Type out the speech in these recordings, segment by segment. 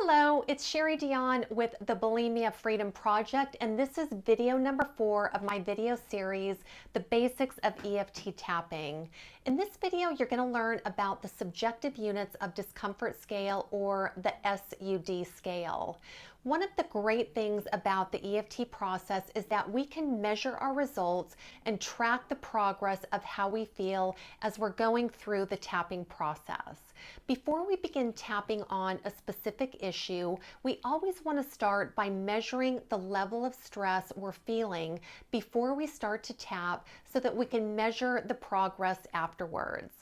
Hello, it's Sherry Dion with the Bulimia Freedom Project, and this is video number 4 of my video series, The Basics of EFT Tapping. In this video, you're going to learn about the subjective units of discomfort scale, or the SUD scale. One of the great things about the EFT process is that we can measure our results and track the progress of how we feel as we're going through the tapping process. Before we begin tapping on a specific issue, we always want to start by measuring the level of stress we're feeling before we start to tap so that we can measure the progress afterwards.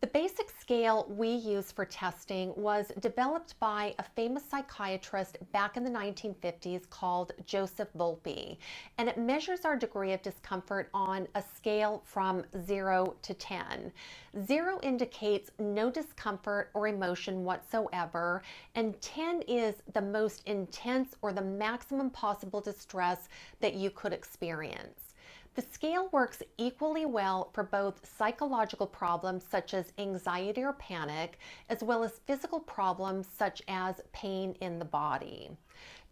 The basic scale we use for testing was developed by a famous psychiatrist back in the 1950s called Joseph Volpe, and it measures our degree of discomfort on a scale from 0 to 10. 0 indicates no discomfort or emotion whatsoever, and 10 is the most intense or the maximum possible distress that you could experience. The scale works equally well for both psychological problems such as anxiety or panic, as well as physical problems such as pain in the body.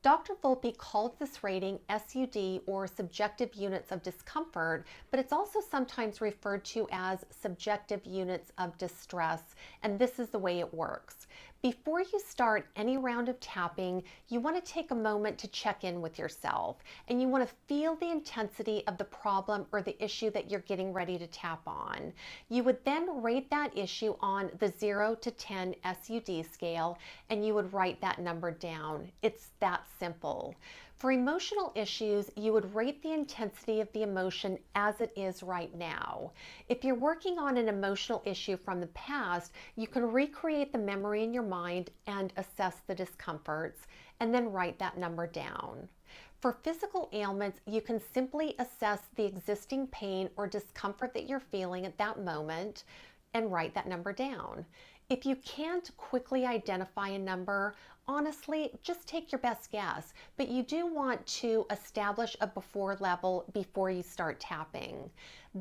Dr. Volpe called this rating SUD, or subjective units of discomfort, but it's also sometimes referred to as subjective units of distress, and this is the way it works. Before you start any round of tapping, you want to take a moment to check in with yourself, and you want to feel the intensity of the problem or the issue that you're getting ready to tap on. You would then rate that issue on the 0 to 10 SUD scale, and you would write that number down. It's that simple. For emotional issues, you would rate the intensity of the emotion as it is right now. If you're working on an emotional issue from the past, you can recreate the memory in your mind and assess the discomforts, and then write that number down. For physical ailments, you can simply assess the existing pain or discomfort that you're feeling at that moment and write that number down. If you can't quickly identify a number, honestly, just take your best guess, but you do want to establish a before level before you start tapping.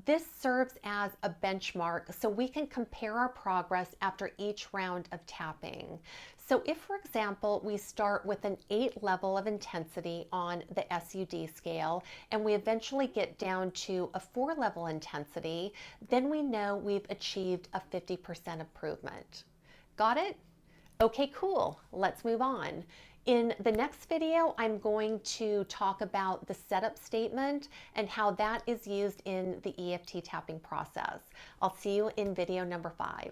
This serves as a benchmark so we can compare our progress after each round of tapping. So if, for example, we start with an 8 level of intensity on the SUD scale and we eventually get down to a 4 level intensity, then we know we've achieved a 50% improvement. Got it? Okay, cool. Let's move on. In the next video, I'm going to talk about the setup statement and how that is used in the EFT tapping process. I'll see you in video number 5.